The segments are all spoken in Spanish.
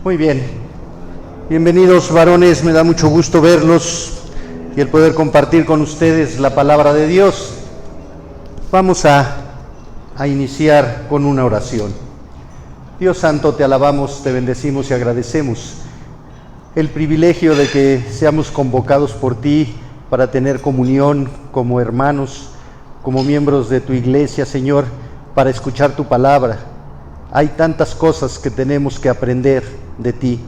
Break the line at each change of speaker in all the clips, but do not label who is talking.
Muy bien. Bienvenidos, varones, me da mucho gusto verlos y el poder compartir con ustedes la palabra de Dios. Vamos a iniciar con una oración. Dios Santo, te alabamos, te bendecimos y agradecemos el privilegio de que seamos convocados por ti para tener comunión como hermanos, como miembros de tu iglesia, Señor, para escuchar tu palabra. Hay tantas cosas que tenemos que aprender de ti.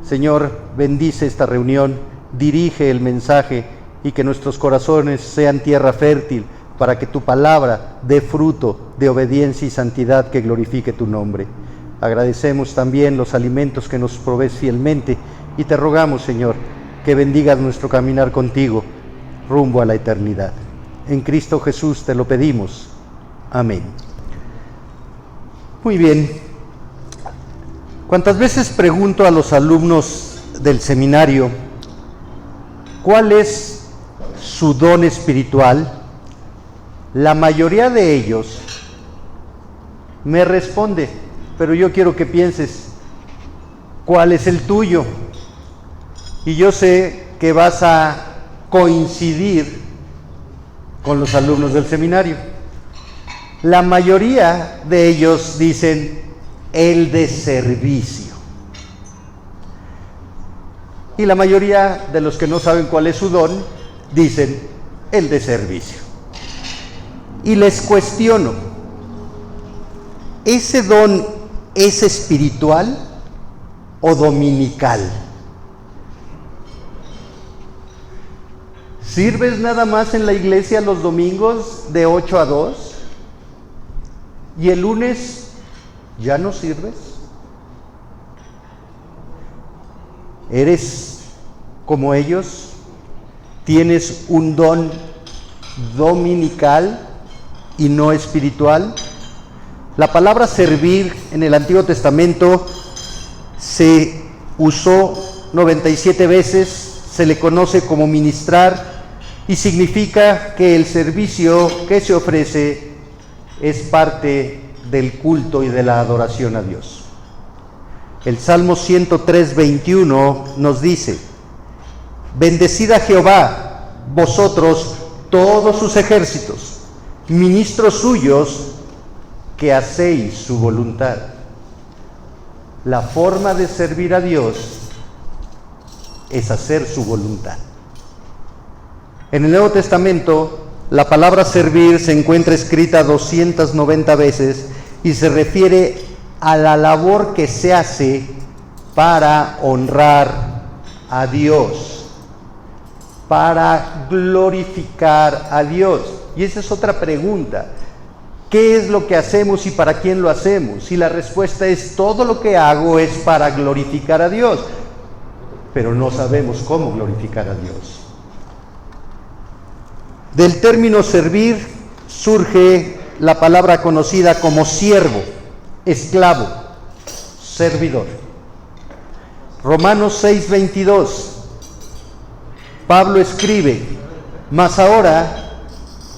Señor, bendice esta reunión, dirige el mensaje y que nuestros corazones sean tierra fértil para que tu palabra dé fruto de obediencia y santidad que glorifique tu nombre. Agradecemos también los alimentos que nos provees fielmente y te rogamos, Señor, que bendigas nuestro caminar contigo rumbo a la eternidad. En Cristo Jesús te lo pedimos. Amén. Muy bien. ¿Cuántas veces pregunto a los alumnos del seminario cuál es su don espiritual? La mayoría de ellos me responde, pero yo quiero que pienses, ¿cuál es el tuyo? Y yo sé que vas a coincidir con los alumnos del seminario. La mayoría de ellos dicen el de servicio. Y la mayoría de los que no saben cuál es su don, dicen el de servicio. Y les cuestiono, ¿ese don es espiritual o dominical? ¿Sirves nada más en la iglesia los domingos de 8 a 2? ¿Y el lunes ya no sirves? ¿Eres como ellos? ¿Tienes un don dominical y no espiritual? La palabra servir en el Antiguo Testamento se usó 97 veces, se le conoce como ministrar y significa que el servicio que se ofrece es parte del culto y de la adoración a Dios. El Salmo 103:21 nos dice: bendecid a Jehová, vosotros todos sus ejércitos, ministros suyos que hacéis su voluntad. La forma de servir a Dios es hacer su voluntad. En el Nuevo Testamento, la palabra servir se encuentra escrita 290 veces y se refiere a la labor que se hace para honrar a Dios, para glorificar a Dios. Y esa es otra pregunta. ¿Qué es lo que hacemos y para quién lo hacemos? Y la respuesta es: todo lo que hago es para glorificar a Dios, pero no sabemos cómo glorificar a Dios. Del término servir surge la palabra conocida como siervo, esclavo, servidor. Romanos 6:22, Pablo escribe: mas ahora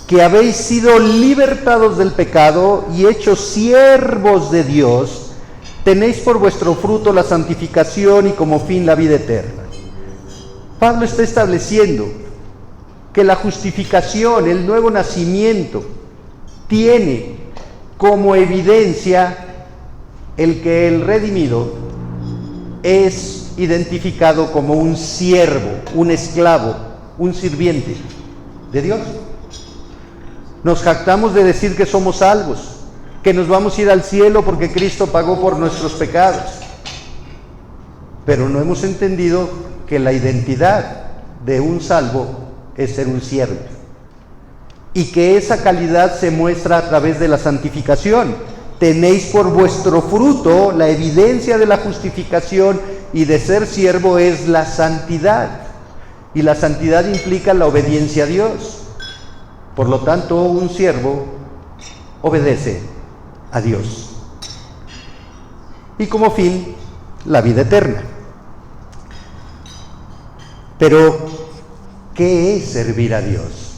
que habéis sido libertados del pecado y hechos siervos de Dios, tenéis por vuestro fruto la santificación y como fin la vida eterna. Pablo está estableciendo que la justificación, el nuevo nacimiento, tiene como evidencia el que el redimido es identificado como un siervo, un esclavo, un sirviente de Dios. Nos jactamos de decir que somos salvos, que nos vamos a ir al cielo porque Cristo pagó por nuestros pecados, pero no hemos entendido que la identidad de un salvo es ser un siervo, y que esa calidad se muestra a través de la santificación. Tenéis por vuestro fruto la evidencia de la justificación y de ser siervo es la santidad, y la santidad implica la obediencia a Dios. Por lo tanto, un siervo obedece a Dios. Y como fin, la vida eterna. Pero, ¿qué es servir a Dios?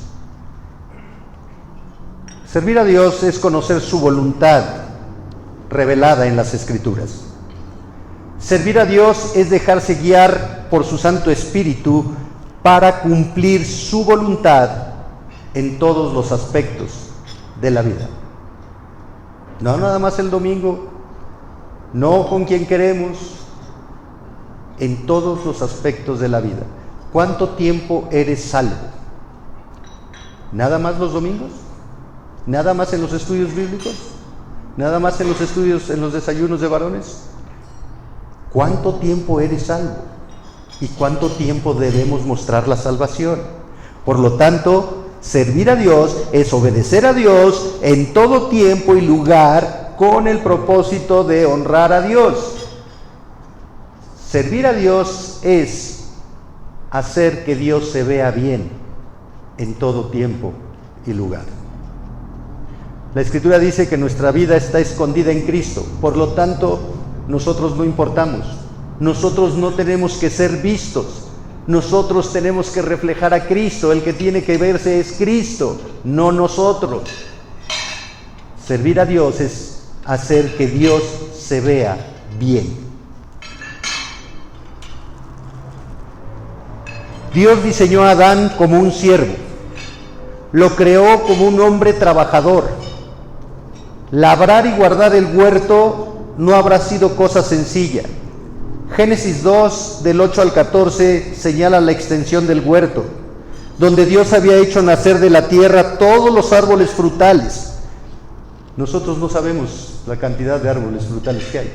Servir a Dios es conocer su voluntad revelada en las Escrituras. Servir a Dios es dejarse guiar por su Santo Espíritu para cumplir su voluntad en todos los aspectos de la vida. No nada más el domingo, no con quien queremos, en todos los aspectos de la vida. ¿Cuánto tiempo eres salvo? ¿Nada más los domingos? ¿Nada más en los estudios bíblicos? ¿Nada más en los estudios, en los desayunos de varones? ¿Cuánto tiempo eres salvo? ¿Y cuánto tiempo debemos mostrar la salvación? Por lo tanto, servir a Dios es obedecer a Dios en todo tiempo y lugar con el propósito de honrar a Dios. Servir a Dios es hacer que Dios se vea bien en todo tiempo y lugar. La Escritura dice que nuestra vida está escondida en Cristo, por lo tanto, nosotros no importamos, nosotros no tenemos que ser vistos, nosotros tenemos que reflejar a Cristo, el que tiene que verse es Cristo, no nosotros. Servir a Dios es hacer que Dios se vea bien. Dios diseñó a Adán como un siervo, lo creó como un hombre trabajador. Labrar y guardar el huerto no habrá sido cosa sencilla. Génesis 2, del 8 al 14, señala la extensión del huerto, donde Dios había hecho nacer de la tierra todos los árboles frutales. Nosotros no sabemos la cantidad de árboles frutales que hay.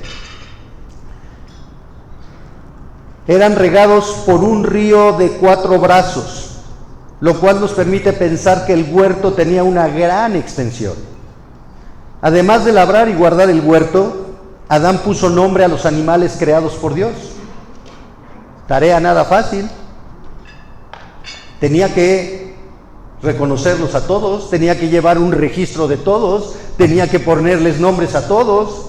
Eran regados por un río de 4 brazos, lo cual nos permite pensar que el huerto tenía una gran extensión. Además de labrar y guardar el huerto, Adán puso nombre a los animales creados por Dios. Tarea nada fácil. Tenía que reconocerlos a todos, tenía que llevar un registro de todos, tenía que ponerles nombres a todos.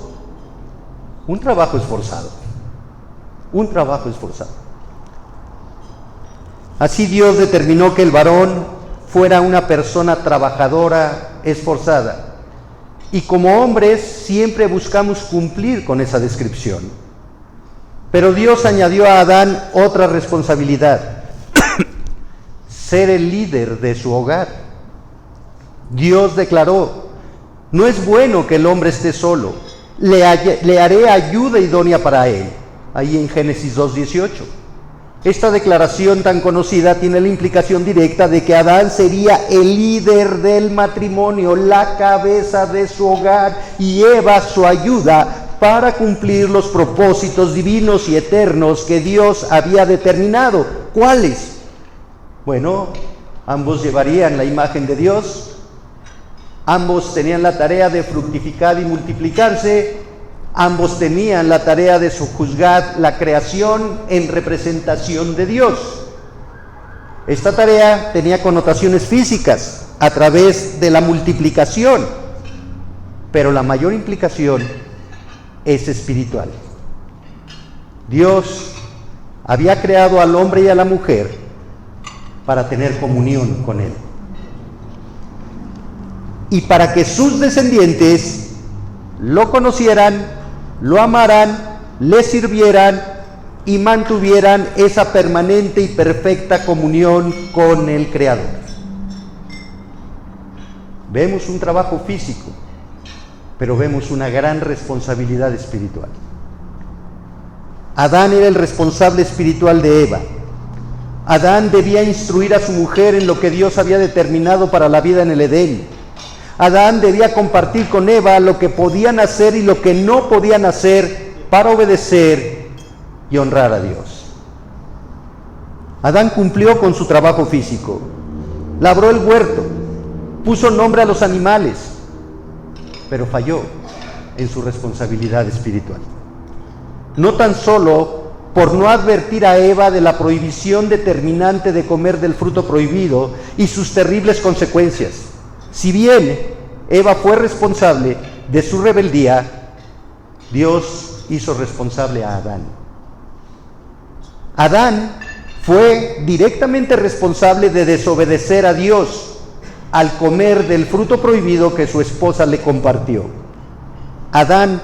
Un trabajo esforzado. Un trabajo esforzado. Así Dios determinó que el varón fuera una persona trabajadora, esforzada. Y como hombres siempre buscamos cumplir con esa descripción. Pero Dios añadió a Adán otra responsabilidad: ser el líder de su hogar. Dios declaró: no es bueno que el hombre esté solo, le haré ayuda idónea para él. Ahí en Génesis 2:18. Esta declaración tan conocida tiene la implicación directa de que Adán sería el líder del matrimonio, la cabeza de su hogar, y Eva su ayuda para cumplir los propósitos divinos y eternos que Dios había determinado. ¿Cuáles? Bueno, ambos llevarían la imagen de Dios, ambos tenían la tarea de fructificar y multiplicarse, ambos tenían la tarea de sojuzgar la creación en representación de Dios. Esta tarea tenía connotaciones físicas a través de la multiplicación, pero la mayor implicación es espiritual. Dios había creado al hombre y a la mujer para tener comunión con Él, y para que sus descendientes lo conocieran, lo amaran, le sirvieran y mantuvieran esa permanente y perfecta comunión con el Creador. Vemos un trabajo físico, pero vemos una gran responsabilidad espiritual. Adán era el responsable espiritual de Eva. Adán debía instruir a su mujer en lo que Dios había determinado para la vida en el Edén. Adán debía compartir con Eva lo que podían hacer y lo que no podían hacer para obedecer y honrar a Dios. Adán cumplió con su trabajo físico, labró el huerto, puso nombre a los animales, pero falló en su responsabilidad espiritual. No tan solo por no advertir a Eva de la prohibición determinante de comer del fruto prohibido y sus terribles consecuencias. Si bien Eva fue responsable de su rebeldía, Dios hizo responsable a Adán. Adán fue directamente responsable de desobedecer a Dios al comer del fruto prohibido que su esposa le compartió. Adán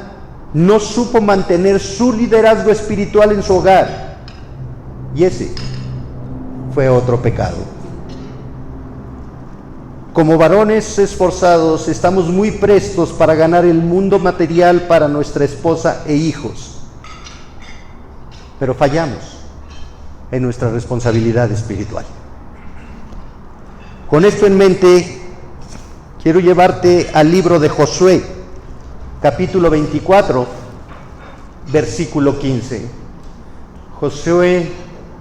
no supo mantener su liderazgo espiritual en su hogar. Y ese fue otro pecado. Como varones esforzados, estamos muy prestos para ganar el mundo material para nuestra esposa e hijos. Pero fallamos en nuestra responsabilidad espiritual. Con esto en mente, quiero llevarte al libro de Josué, capítulo 24, versículo 15. Josué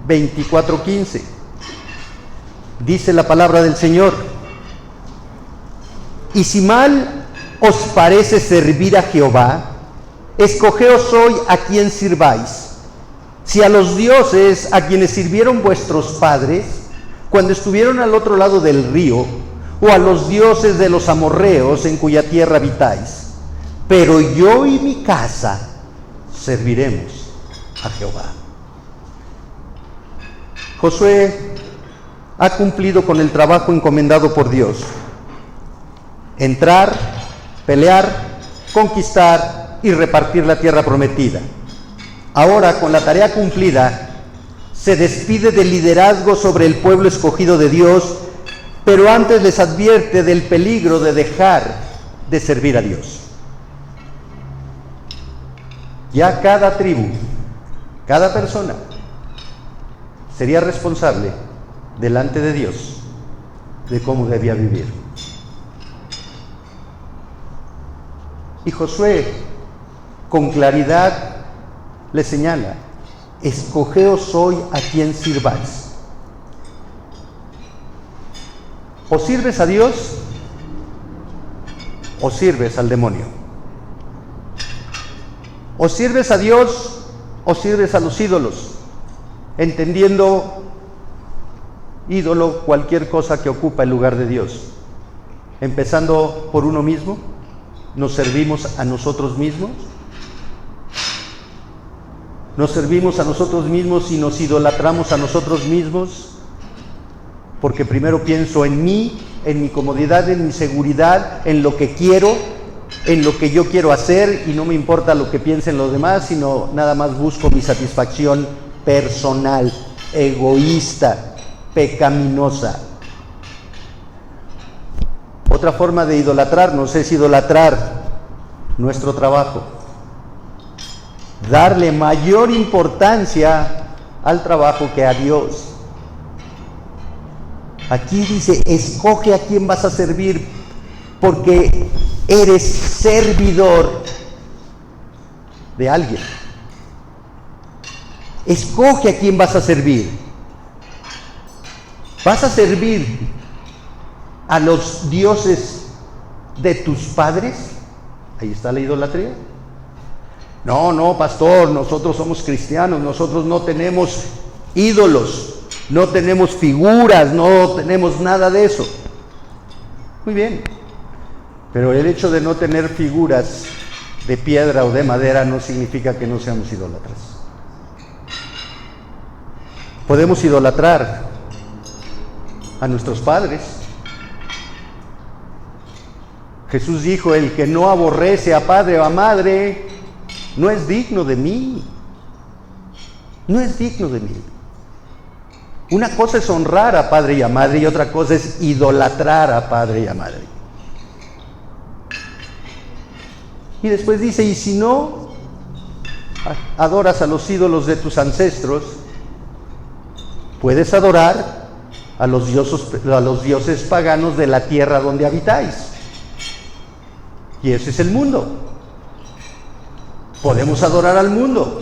24:15. Dice la palabra del Señor: y si mal os parece servir a Jehová, escogeos hoy a quien sirváis, si a los dioses a quienes sirvieron vuestros padres cuando estuvieron al otro lado del río, o a los dioses de los amorreos en cuya tierra habitáis. Pero yo y mi casa serviremos a Jehová. Josué ha cumplido con el trabajo encomendado por Dios: entrar, pelear, conquistar y repartir la tierra prometida. Ahora, con la tarea cumplida, se despide del liderazgo sobre el pueblo escogido de Dios, pero antes les advierte del peligro de dejar de servir a Dios. Ya cada tribu, cada persona, sería responsable delante de Dios de cómo debía vivir. Y Josué, con claridad, le señala: escogeos hoy a quien sirváis. O sirves a Dios o sirves al demonio. O sirves a Dios o sirves a los ídolos, entendiendo ídolo cualquier cosa que ocupa el lugar de Dios. Empezando por uno mismo, ¿nos servimos a nosotros mismos? ¿Nos servimos a nosotros mismos y nos idolatramos a nosotros mismos? Porque primero pienso en mí, en mi comodidad, en mi seguridad, en lo que quiero, en lo que yo quiero hacer, y no me importa lo que piensen los demás, sino nada más busco mi satisfacción personal, egoísta, pecaminosa. Otra forma de idolatrarnos es idolatrar nuestro trabajo, darle mayor importancia al trabajo que a Dios. Aquí dice: escoge a quién vas a servir, porque eres servidor de alguien. Escoge a quién vas a servir. ¿Vas a servir a los dioses de tus padres? Ahí está la idolatría. No, pastor, nosotros somos cristianos, nosotros no tenemos ídolos, no tenemos figuras, no tenemos nada de eso. Muy bien, pero el hecho de no tener figuras de piedra o de madera no significa que no seamos idólatras. Podemos idolatrar a nuestros padres. Jesús dijo: el que no aborrece a padre o a madre no es digno de mí. No es digno de mí. Una cosa es honrar a padre y a madre, y otra cosa es idolatrar a padre y a madre. Y después dice: y si no adoras a los ídolos de tus ancestros, puedes adorar a los dioses paganos de la tierra donde habitáis. Y ese es el mundo. Podemos adorar al mundo.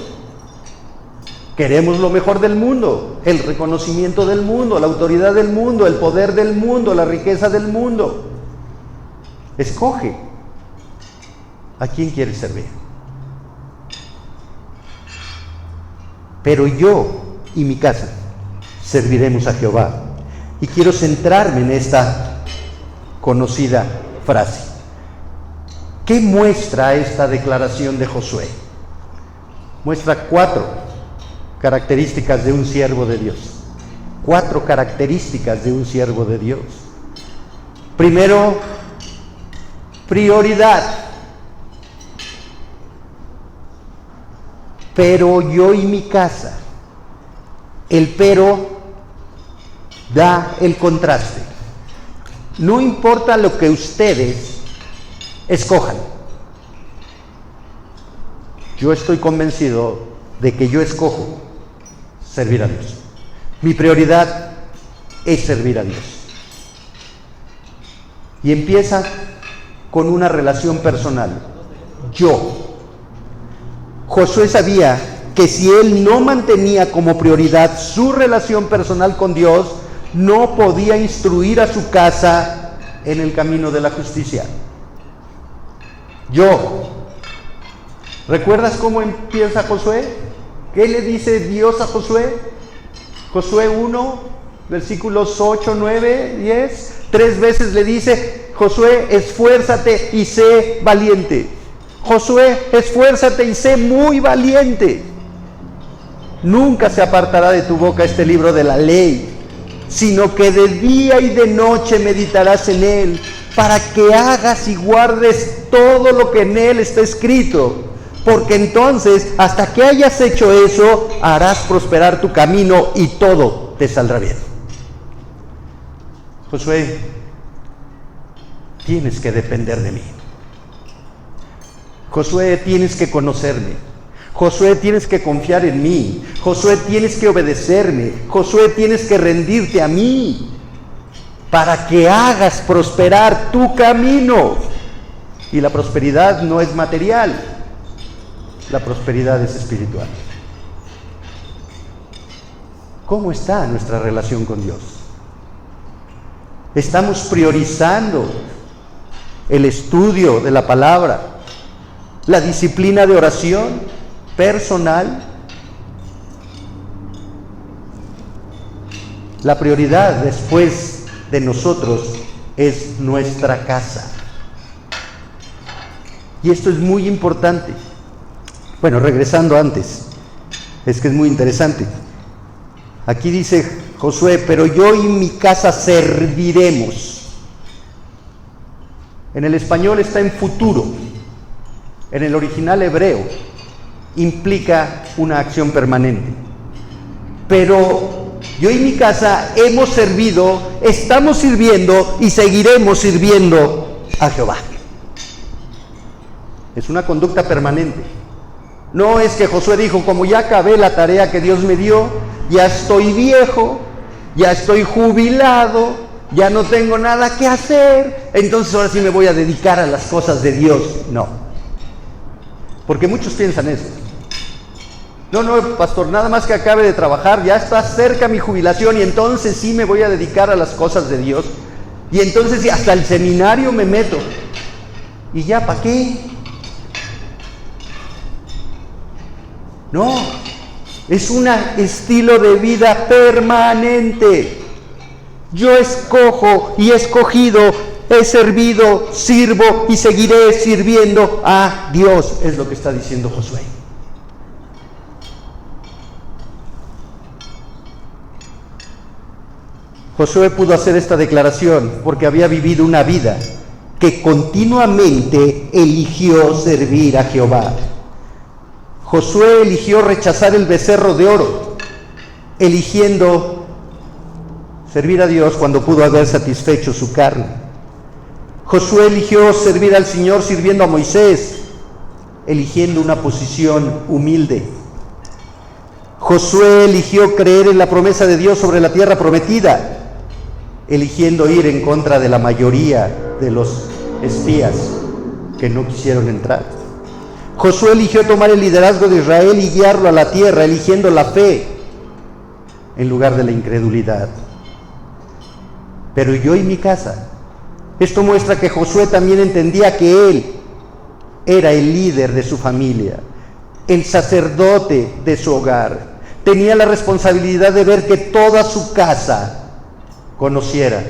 Queremos lo mejor del mundo, el reconocimiento del mundo, la autoridad del mundo, el poder del mundo, la riqueza del mundo. Escoge a quién quieres servir. Pero yo y mi casa serviremos a Jehová. Y quiero centrarme en esta conocida frase. ¿Qué muestra esta declaración de Josué? Muestra 4 características de un siervo de Dios. 4 características de un siervo de Dios. Primero, prioridad. pero yo y mi casa. El pero da el contraste. No importa lo que ustedes escojan. Yo estoy convencido de que yo escojo servir a Dios. Mi prioridad es servir a Dios. Y empieza con una relación personal. Josué sabía que si él no mantenía como prioridad su relación personal con Dios, no podía instruir a su casa en el camino de la justicia. ¿Recuerdas cómo empieza Josué? ¿Qué le dice Dios a Josué? Josué 1, versículos 8, 9, 10. 3 veces le dice: Josué, esfuérzate y sé valiente. Josué, esfuérzate y sé muy valiente. Nunca se apartará de tu boca este libro de la ley, sino que de día y de noche meditarás en él, para que hagas y guardes todo lo que en él está escrito, porque entonces, hasta que hayas hecho eso, harás prosperar tu camino y todo te saldrá bien. Josué, tienes que depender de mí. Josué, tienes que conocerme. Josué, tienes que confiar en mí. Josué, tienes que obedecerme. Josué, tienes que rendirte a mí para que hagas prosperar tu camino. Y la prosperidad no es material, la prosperidad es espiritual. ¿Cómo está nuestra relación con Dios? ¿Estamos priorizando el estudio de la palabra, la disciplina de oración personal? La prioridad después de nosotros es nuestra casa. Y esto es muy importante. Bueno, regresando antes, es que es muy interesante. Aquí dice Josué: pero yo y mi casa serviremos. En el español está en futuro. En el original hebreo implica una acción permanente. Pero yo y mi casa hemos servido, estamos sirviendo y seguiremos sirviendo a Jehová. Es una conducta permanente. No es que Josué dijo: como ya acabé la tarea que Dios me dio, ya estoy viejo, ya estoy jubilado, ya no tengo nada que hacer, entonces ahora sí me voy a dedicar a las cosas de Dios. No. Porque muchos piensan eso. No, pastor, nada más que acabe de trabajar, ya está cerca mi jubilación y entonces sí me voy a dedicar a las cosas de Dios. Y entonces sí, hasta el seminario me meto. ¿Y ya para qué? No, es un estilo de vida permanente. Yo escojo y he escogido, he servido, sirvo y seguiré sirviendo a Dios, es lo que está diciendo Josué. Josué pudo hacer esta declaración porque había vivido una vida que continuamente eligió servir a Jehová. Josué eligió rechazar el becerro de oro, eligiendo servir a Dios cuando pudo haber satisfecho su carne. Josué eligió servir al Señor sirviendo a Moisés, eligiendo una posición humilde. Josué eligió creer en la promesa de Dios sobre la tierra prometida, eligiendo ir en contra de la mayoría de los espías que no quisieron entrar. Josué eligió tomar el liderazgo de Israel y guiarlo a la tierra, eligiendo la fe en lugar de la incredulidad. Pero yo y mi casa. Esto muestra que Josué también entendía que él era el líder de su familia, el sacerdote de su hogar. Tenía la responsabilidad de ver que toda su casa conociera,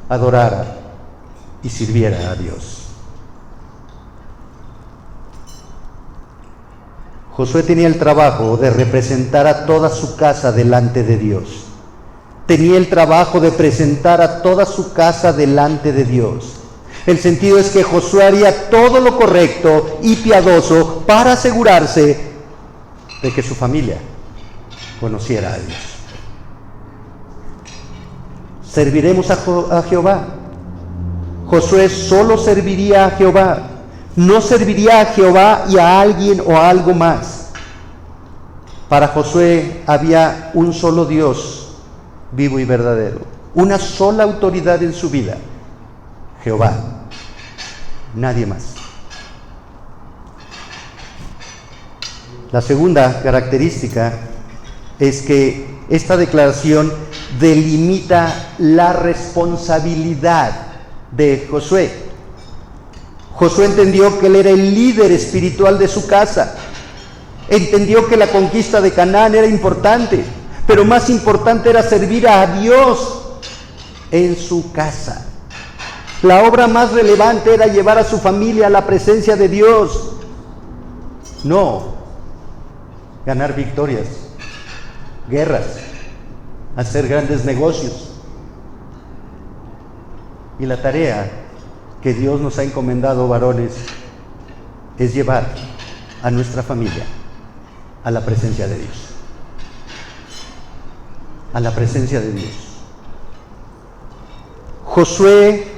adorara y sirviera a Dios. Josué tenía el trabajo de representar a toda su casa delante de Dios. Tenía el trabajo de presentar a toda su casa delante de Dios. El sentido es que Josué haría todo lo correcto y piadoso para asegurarse de que su familia conociera a Dios. Serviremos a Jehová. Josué solo serviría a Jehová. No serviría a Jehová y a alguien o a algo más. Para Josué había un solo Dios vivo y verdadero. Una sola autoridad en su vida. Jehová. Nadie más. La segunda característica es que esta declaración delimita la responsabilidad de Josué. Josué entendió que él era el líder espiritual de su casa. Entendió que la conquista de Canaán era importante, pero más importante era servir a Dios en su casa. La obra más relevante era llevar a su familia a la presencia de Dios, no ganar victorias, guerras, hacer grandes negocios. Y la tarea que Dios nos ha encomendado, varones, es llevar a nuestra familia a la presencia de Dios. A la presencia de Dios. Josué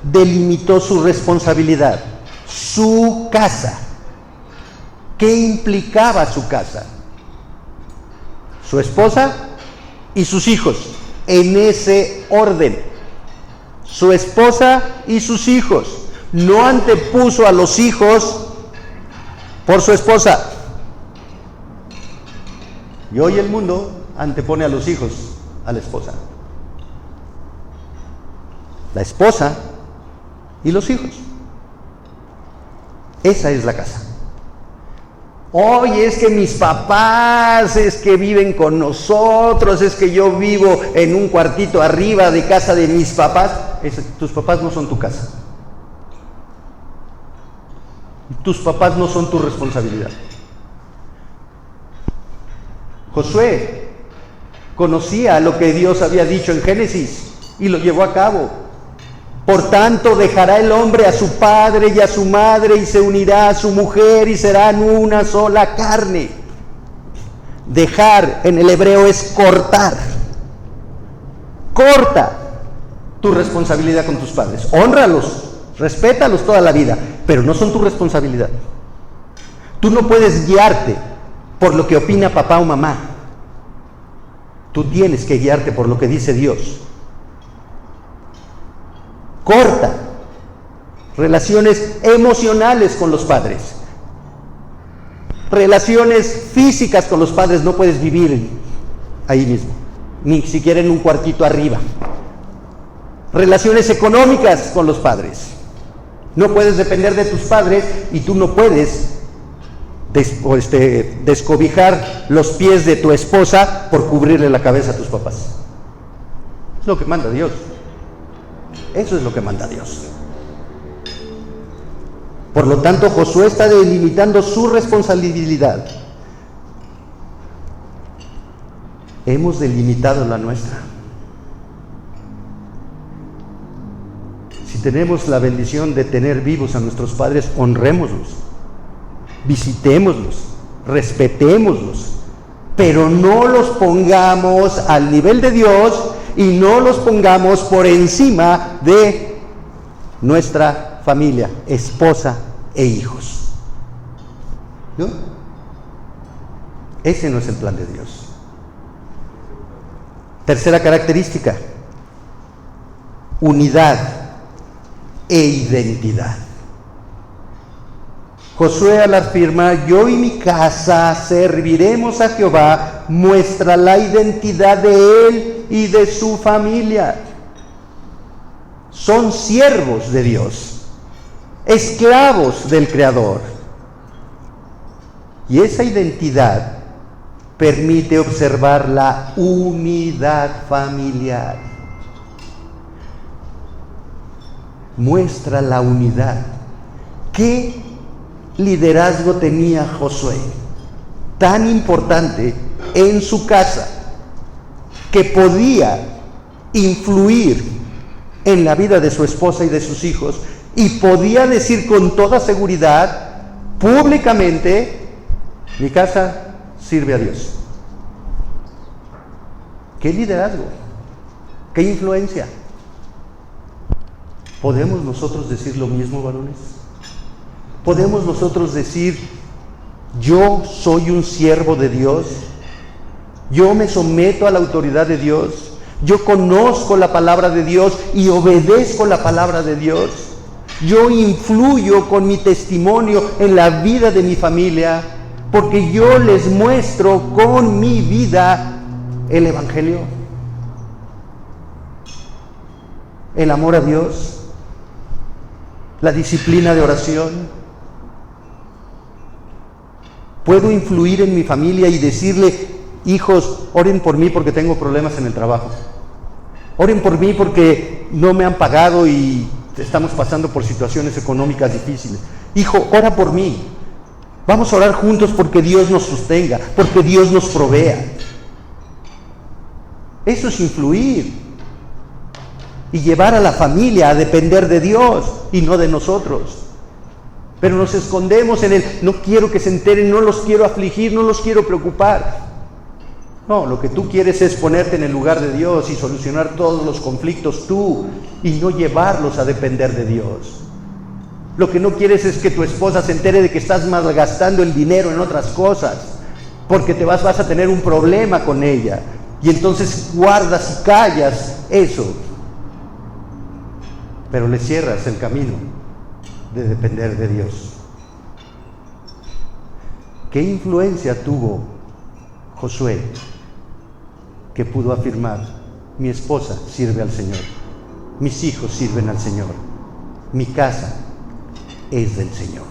delimitó su responsabilidad, su casa. ¿Qué implicaba su casa? Su esposa y sus hijos, en ese orden. Su esposa y sus hijos. No antepuso a los hijos por su esposa. Y hoy el mundo antepone a los hijos a la esposa. La esposa y los hijos. Esa es la casa. Oye, es que mis papás, es que viven con nosotros, es que yo vivo en un cuartito arriba de casa de mis papás. Tus papás no son tu casa. Tus papás no son tu responsabilidad. Josué conocía lo que Dios había dicho en Génesis y lo llevó a cabo. Por tanto, dejará el hombre a su padre y a su madre y se unirá a su mujer y serán una sola carne. Dejar en el hebreo es cortar. Corta tu responsabilidad con tus padres. Hónralos, respétalos toda la vida, pero no son tu responsabilidad. Tú no puedes guiarte por lo que opina papá o mamá. Tú tienes que guiarte por lo que dice Dios. Corta relaciones emocionales con los padres, relaciones físicas con los padres. No puedes vivir ahí mismo, ni siquiera en un cuartito arriba. Relaciones económicas con los padres. No puedes depender de tus padres y tú no puedes descobijar los pies de tu esposa por cubrirle la cabeza a tus papás. Es lo que manda Dios. Eso es lo que manda Dios. Por lo tanto, Josué está delimitando su responsabilidad. Hemos delimitado la nuestra. Si tenemos la bendición de tener vivos a nuestros padres, honrémoslos, visitémoslos, respetémoslos, pero no los pongamos al nivel de Dios y no los pongamos por encima de nuestra familia, esposa e hijos. ¿No? Ese no es el plan de Dios. Tercera característica: unidad e identidad. Josué, al afirmar yo y mi casa serviremos a Jehová, muestra la identidad de él y de su familia. Son siervos de Dios, esclavos del Creador. Y esa identidad permite observar la unidad familiar. Muestra la unidad. ¿Qué liderazgo tenía Josué tan importante en su casa que podía influir en la vida de su esposa y de sus hijos y podía decir con toda seguridad públicamente: mi casa sirve a Dios. ¿Qué liderazgo? ¿Qué influencia? ¿Podemos nosotros decir lo mismo, varones? ¿Podemos nosotros decir, yo soy un siervo de Dios? Yo me someto a la autoridad de Dios. Yo conozco la palabra de Dios y obedezco la palabra de Dios. Yo influyo con mi testimonio en la vida de mi familia, porque yo les muestro con mi vida el Evangelio, el amor a Dios, la disciplina de oración. Puedo influir en mi familia y decirle, hijos, oren por mí porque tengo problemas en el trabajo. Oren por mí porque no me han pagado y estamos pasando por situaciones económicas difíciles. Hijo, ora por mí. Vamos a orar juntos porque Dios nos sostenga, porque Dios nos provea. Eso es influir y llevar a la familia a depender de Dios y no de nosotros. Pero nos escondemos en el, no quiero que se enteren, no los quiero afligir, no los quiero preocupar. No, lo que tú quieres es ponerte en el lugar de Dios y solucionar todos los conflictos tú y no llevarlos a depender de Dios. Lo que no quieres es que tu esposa se entere de que estás malgastando el dinero en otras cosas, porque vas a tener un problema con ella. Y entonces guardas y callas eso, pero le cierras el camino de depender de Dios. ¿Qué influencia tuvo Josué que pudo afirmar, mi esposa sirve al Señor, mis hijos sirven al Señor, mi casa es del Señor?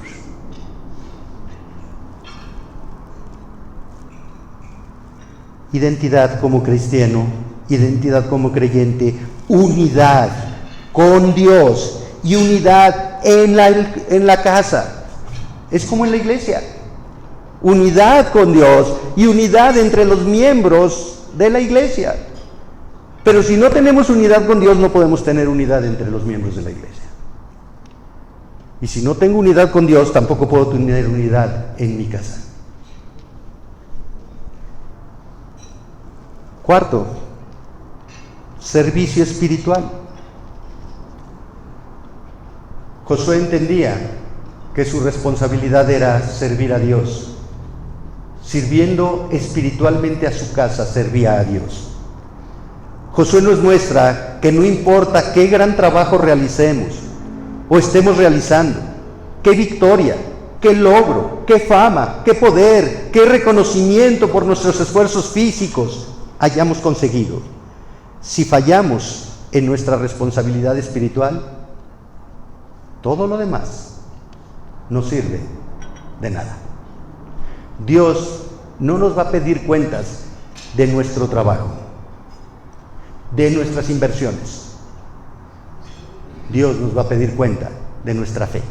Identidad como cristiano, identidad como creyente, unidad con Dios y unidad en la casa. Es como en la iglesia. Unidad con Dios y unidad entre los miembros de la iglesia. Pero si no tenemos unidad con Dios, no podemos tener unidad entre los miembros de la iglesia. Y si no tengo unidad con Dios, tampoco puedo tener unidad en mi casa. Cuarto, servicio espiritual. Josué entendía que su responsabilidad era servir a Dios. Sirviendo espiritualmente a su casa, servía a Dios. Josué nos muestra que no importa qué gran trabajo realicemos o estemos realizando, qué victoria, qué logro, qué fama, qué poder, qué reconocimiento por nuestros esfuerzos físicos hayamos conseguido, si fallamos en nuestra responsabilidad espiritual, todo lo demás no sirve de nada. Dios no nos va a pedir cuentas de nuestro trabajo, de nuestras inversiones. Dios nos va a pedir cuenta de nuestra fe.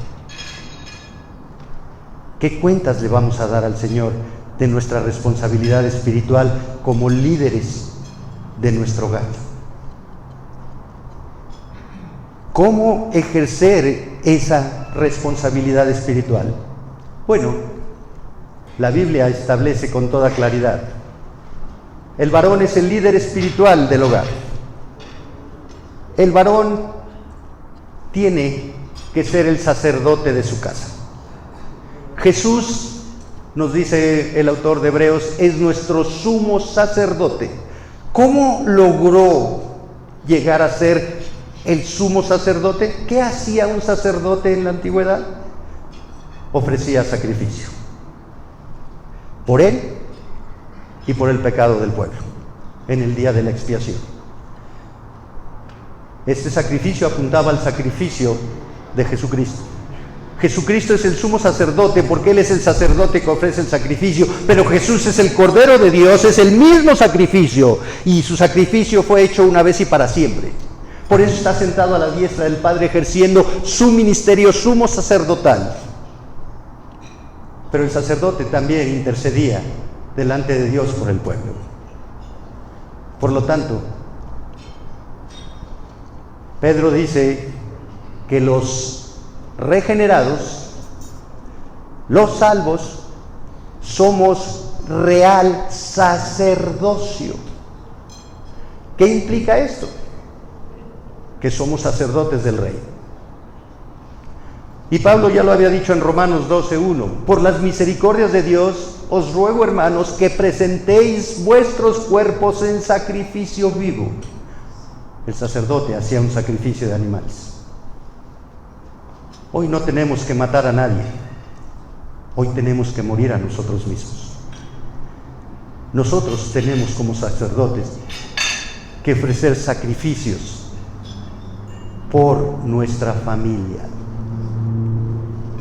¿Qué cuentas le vamos a dar al Señor de nuestra responsabilidad espiritual como líderes de nuestro hogar? ¿Cómo ejercer esa responsabilidad espiritual? Bueno, la Biblia establece con toda claridad: el varón es el líder espiritual del hogar. El varón tiene que ser el sacerdote de su casa. Jesús, nos dice el autor de Hebreos, es nuestro sumo sacerdote. ¿Cómo logró llegar a ser el sumo sacerdote? ¿Qué hacía un sacerdote en la antigüedad? Ofrecía sacrificio por él y por el pecado del pueblo en el día de la expiación. Este sacrificio apuntaba al sacrificio de Jesucristo. Jesucristo es el sumo sacerdote porque Él es el sacerdote que ofrece el sacrificio, pero Jesús es el Cordero de Dios, es el mismo sacrificio, y su sacrificio fue hecho una vez y para siempre. Por eso está sentado a la diestra del Padre ejerciendo su ministerio sumo sacerdotal. Pero el sacerdote también intercedía delante de Dios por el pueblo. Por lo tanto, Pedro dice que los regenerados, los salvos, somos real sacerdocio. ¿Qué implica esto? Que somos sacerdotes del Rey. Y Pablo ya lo había dicho en Romanos 12:1, por las misericordias de Dios, os ruego, hermanos, que presentéis vuestros cuerpos en sacrificio vivo. El sacerdote hacía un sacrificio de animales. Hoy no tenemos que matar a nadie, hoy tenemos que morir a nosotros mismos. Nosotros tenemos como sacerdotes que ofrecer sacrificios por nuestra familia,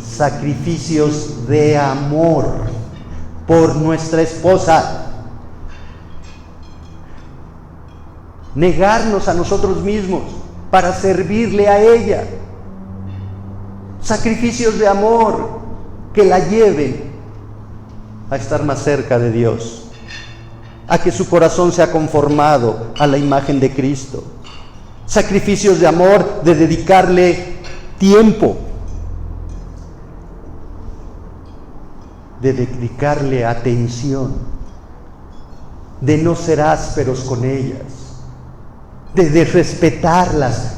sacrificios de amor por nuestra esposa, negarnos a nosotros mismos para servirle a ella, sacrificios de amor que la lleven a estar más cerca de Dios, a que su corazón sea conformado a la imagen de Cristo, sacrificios de amor, de dedicarle tiempo, de dedicarle atención, de no ser ásperos con ellas, de respetarlas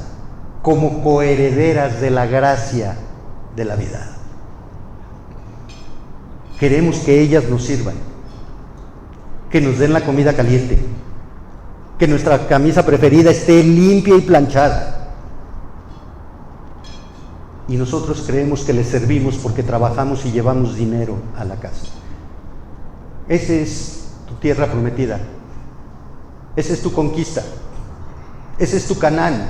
como coherederas de la gracia de la vida. Queremos que ellas nos sirvan, que nos den la comida caliente, que nuestra camisa preferida esté limpia y planchada. Y nosotros creemos que les servimos porque trabajamos y llevamos dinero a la casa. Esa es tu tierra prometida. Esa es tu conquista. Ese es tu Canaán.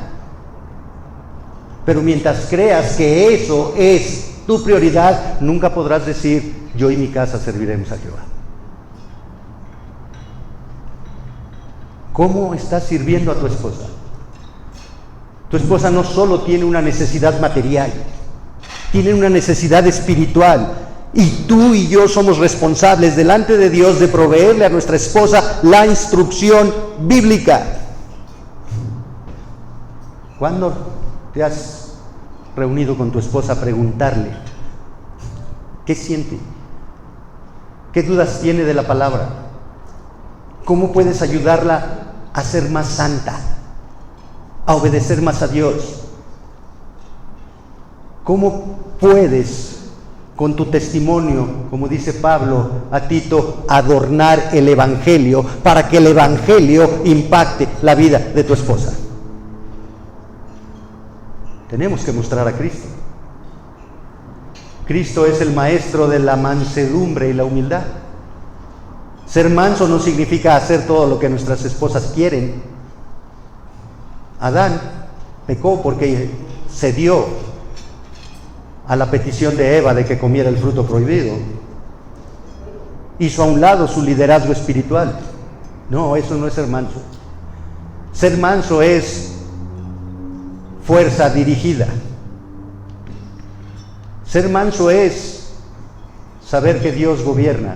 Pero mientras creas que eso es tu prioridad, nunca podrás decir, yo y mi casa serviremos a Jehová. ¿Cómo estás sirviendo a tu esposa? Tu esposa no solo tiene una necesidad material, tiene una necesidad espiritual. Y tú y yo somos responsables delante de Dios de proveerle a nuestra esposa la instrucción bíblica. ¿Cuándo te has reunido con tu esposa a preguntarle qué siente? ¿Qué dudas tiene de la palabra? ¿Cómo puedes ayudarla a ser más santa, a obedecer más a Dios? ¿Cómo puedes, con tu testimonio, como dice Pablo a Tito, adornar el Evangelio para que el Evangelio impacte la vida de tu esposa? Tenemos que mostrar a Cristo. Cristo es el maestro de la mansedumbre y la humildad. Ser manso no significa hacer todo lo que nuestras esposas quieren. Adán pecó porque cedió a la petición de Eva de que comiera el fruto prohibido. Hizo a un lado su liderazgo espiritual. No, eso no es ser manso. Ser manso es fuerza dirigida. Ser manso es saber que Dios gobierna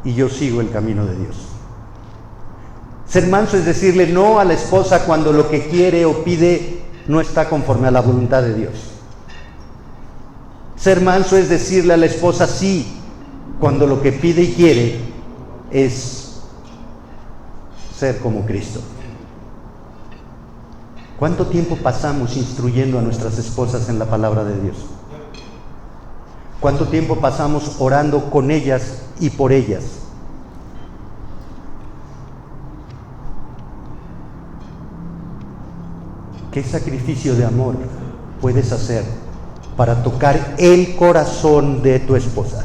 y yo sigo el camino de Dios. Ser manso es decirle no a la esposa cuando lo que quiere o pide no está conforme a la voluntad de Dios. Ser manso es decirle a la esposa sí cuando lo que pide y quiere es ser como Cristo. ¿Cuánto tiempo pasamos instruyendo a nuestras esposas en la palabra de Dios? ¿Cuánto tiempo pasamos orando con ellas y por ellas? ¿Qué sacrificio de amor puedes hacer para tocar el corazón de tu esposa?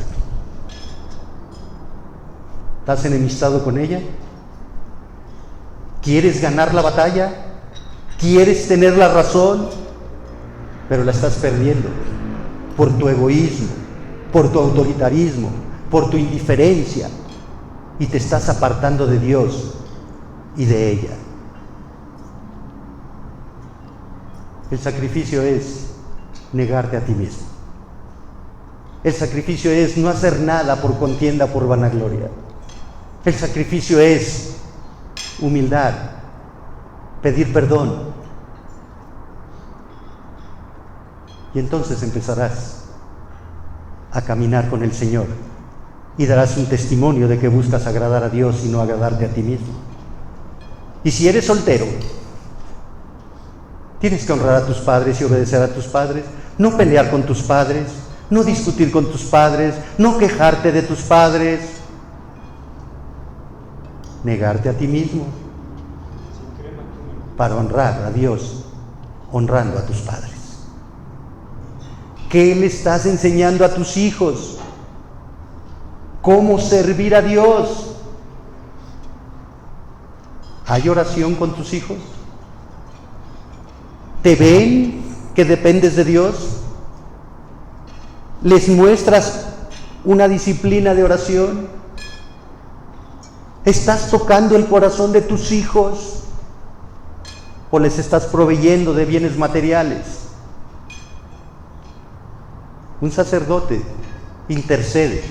¿Estás enemistado con ella? ¿Quieres ganar la batalla? ¿Quieres tener la razón? Pero la estás perdiendo por tu egoísmo, por tu autoritarismo, por tu indiferencia, y te estás apartando de Dios y de ella. El sacrificio es negarte a ti mismo. El sacrificio es no hacer nada por contienda, por vanagloria. El sacrificio es humildad, pedir perdón. Y entonces empezarás a caminar con el Señor y darás un testimonio de que buscas agradar a Dios y no agradarte a ti mismo. Y si eres soltero, tienes que honrar a tus padres y obedecer a tus padres, no pelear con tus padres, no discutir con tus padres, no quejarte de tus padres, negarte a ti mismo para honrar a Dios, honrando a tus padres. ¿Qué le estás enseñando a tus hijos? ¿Cómo servir a Dios? ¿Hay oración con tus hijos? ¿Te ven que dependes de Dios? ¿Les muestras una disciplina de oración? ¿Estás tocando el corazón de tus hijos? ¿O les estás proveyendo de bienes materiales? Un sacerdote intercede.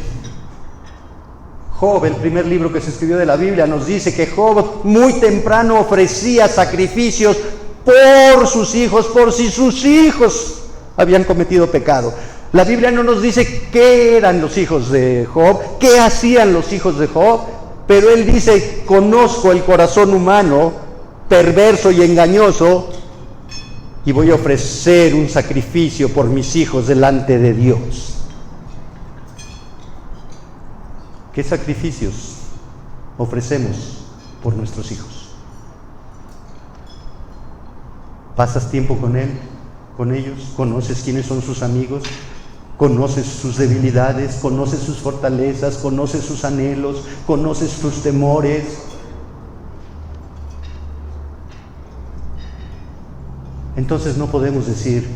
Job, el primer libro que se escribió de la Biblia, nos dice que Job muy temprano ofrecía sacrificios por sus hijos, por si sus hijos habían cometido pecado. La Biblia no nos dice qué eran los hijos de Job, qué hacían los hijos de Job, pero él dice: conozco el corazón humano, perverso y engañoso, y voy a ofrecer un sacrificio por mis hijos delante de Dios. ¿Qué sacrificios ofrecemos por nuestros hijos? ¿Pasas tiempo con él, con ellos? ¿Conoces quiénes son sus amigos? ¿Conoces sus debilidades? ¿Conoces sus fortalezas? ¿Conoces sus anhelos? ¿Conoces sus temores? Entonces no podemos decir: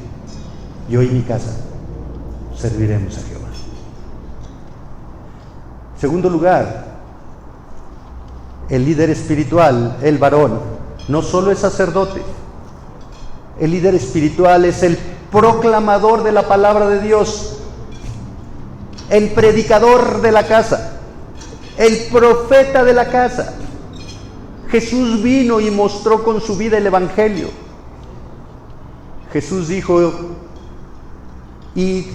yo y mi casa serviremos a Jehová. Segundo lugar, el líder espiritual, el varón, no solo es sacerdote. El líder espiritual es el proclamador de la palabra de Dios, el predicador de la casa, el profeta de la casa. Jesús vino y mostró con su vida el evangelio. Jesús dijo: id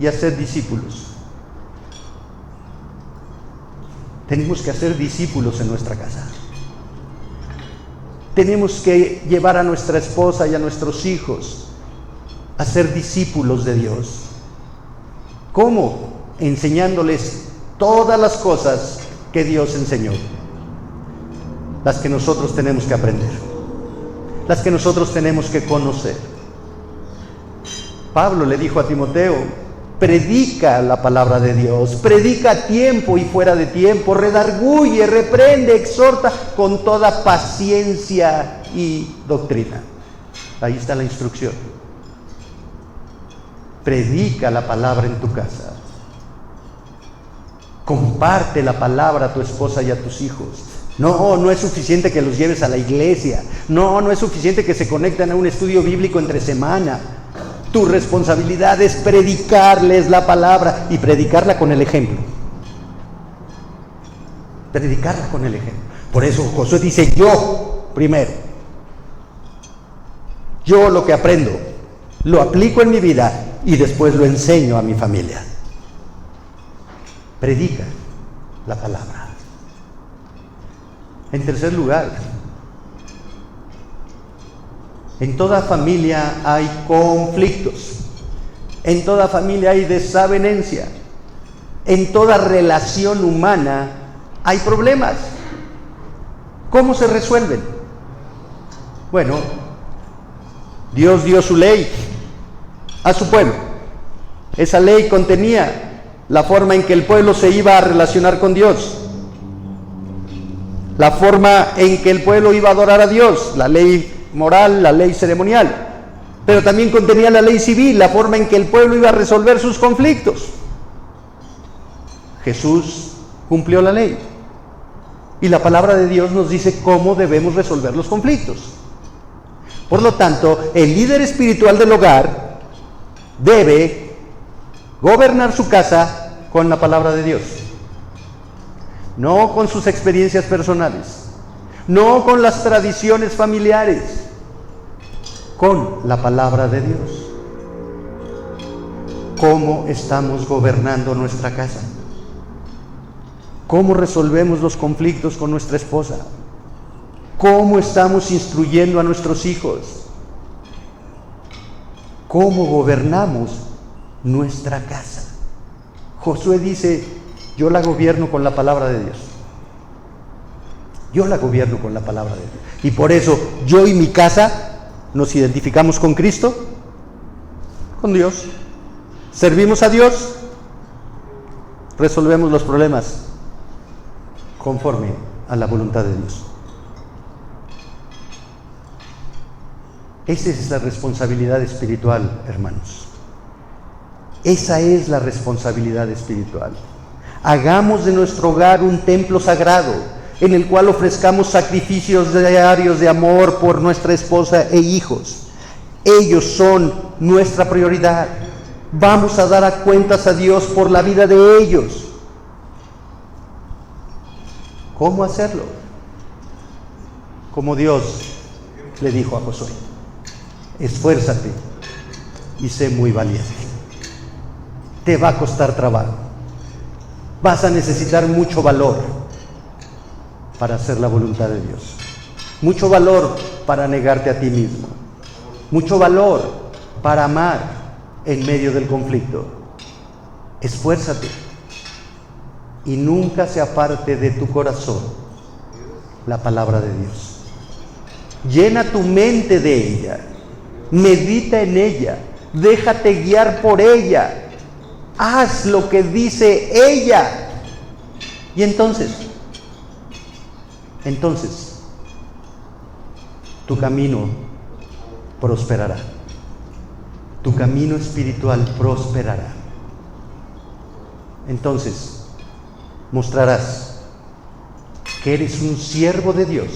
y haced discípulos. Tenemos que hacer discípulos en nuestra casa. Tenemos que llevar a nuestra esposa y a nuestros hijos a ser discípulos de Dios. ¿Cómo? Enseñándoles todas las cosas que Dios enseñó, las que nosotros tenemos que aprender, las que nosotros tenemos que conocer. Pablo le dijo a Timoteo: predica la palabra de Dios, predica a tiempo y fuera de tiempo, redarguye, reprende, exhorta con toda paciencia y doctrina. Ahí está la instrucción. Predica la palabra en tu casa. Comparte la palabra a tu esposa y a tus hijos. No es suficiente que los lleves a la iglesia. No es suficiente que se conecten a un estudio bíblico entre semana. Tu responsabilidad es predicarles la palabra y predicarla con el ejemplo. Predicarla con el ejemplo. Por eso Josué dice: yo primero. Yo lo que aprendo lo aplico en mi vida y después lo enseño a mi familia. Predica la palabra. En tercer lugar, en toda familia hay conflictos, en toda familia hay desavenencia, en toda relación humana hay problemas. ¿Cómo se resuelven? Bueno, Dios dio su ley a su pueblo. Esa ley contenía la forma en que el pueblo se iba a relacionar con Dios, la forma en que el pueblo iba a adorar a Dios, la ley moral, la ley ceremonial, pero también contenía la ley civil, la forma en que el pueblo iba a resolver sus conflictos. Jesús cumplió la ley y la palabra de Dios nos dice cómo debemos resolver los conflictos. Por lo tanto, el líder espiritual del hogar debe gobernar su casa con la palabra de Dios, no con sus experiencias personales, no con las tradiciones familiares, con la palabra de Dios. ¿Cómo estamos gobernando nuestra casa? ¿Cómo resolvemos los conflictos con nuestra esposa? ¿Cómo estamos instruyendo a nuestros hijos? ¿Cómo gobernamos nuestra casa? Josué dice, yo la gobierno con la palabra de Dios. Yo la gobierno con la palabra de Dios. Y por eso yo y mi casa nos identificamos con Cristo, con Dios. Servimos a Dios, resolvemos los problemas conforme a la voluntad de Dios. Esa es la responsabilidad espiritual, hermanos. Esa es la responsabilidad espiritual. Hagamos de nuestro hogar un templo sagrado en el cual ofrezcamos sacrificios diarios de amor por nuestra esposa e hijos. Ellos son nuestra prioridad. Vamos a dar cuentas a Dios por la vida de ellos. ¿Cómo hacerlo? Como Dios le dijo a Josué: esfuérzate y sé muy valiente. Te va a costar trabajo. Vas a necesitar mucho valor para hacer la voluntad de Dios. Mucho valor para negarte a ti mismo. Mucho valor para amar en medio del conflicto. Esfuérzate y nunca se aparte de tu corazón la palabra de Dios. Llena tu mente de ella. Medita en ella. Déjate guiar por ella. Haz lo que dice ella. Y entonces, tu camino prosperará. Tu camino espiritual prosperará. Entonces, mostrarás que eres un siervo de Dios,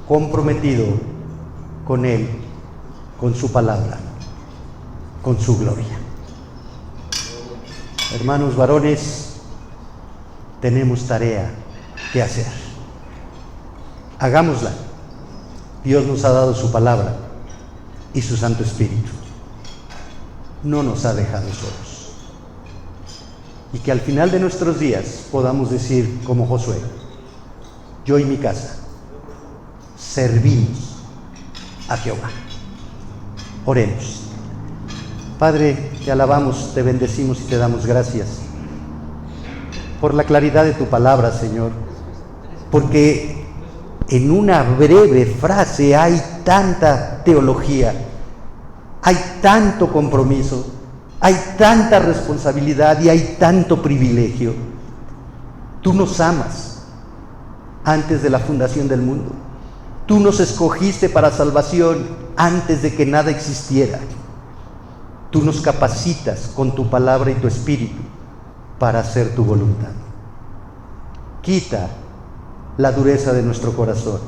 comprometido con Él, con su palabra, con su gloria. Hermanos varones, tenemos tarea que hacer. Hagámosla. Dios nos ha dado su palabra y su Santo Espíritu. No nos ha dejado solos. Y que al final de nuestros días podamos decir como Josué: yo y mi casa servimos a Jehová. Oremos. Padre, te alabamos, te bendecimos y te damos gracias por la claridad de tu palabra, Señor, porque en una breve frase hay tanta teología, hay tanto compromiso, hay tanta responsabilidad y hay tanto privilegio. Tú nos amas antes de la fundación del mundo. Tú nos escogiste para salvación antes de que nada existiera. Tú nos capacitas con tu palabra y tu espíritu para hacer tu voluntad. Quita la dureza de nuestro corazón.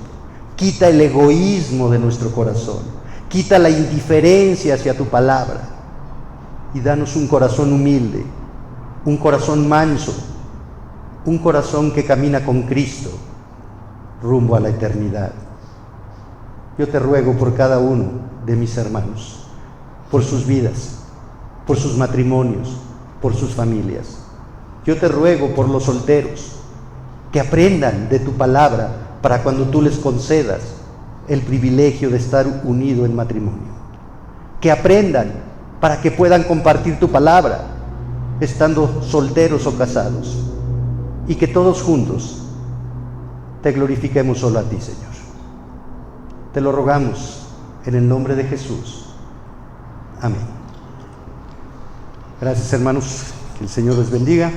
Quita el egoísmo de nuestro corazón. Quita la indiferencia hacia tu palabra. Y danos un corazón humilde, un corazón manso, un corazón que camina con Cristo rumbo a la eternidad. Yo te ruego por cada uno de mis hermanos, por sus vidas, por sus matrimonios, por sus familias. Yo te ruego por los solteros, que aprendan de tu palabra para cuando tú les concedas el privilegio de estar unido en matrimonio. Que aprendan para que puedan compartir tu palabra, estando solteros o casados. Y que todos juntos te glorifiquemos solo a ti, Señor. Te lo rogamos en el nombre de Jesús. Amén. Gracias, hermanos. Que el Señor les bendiga.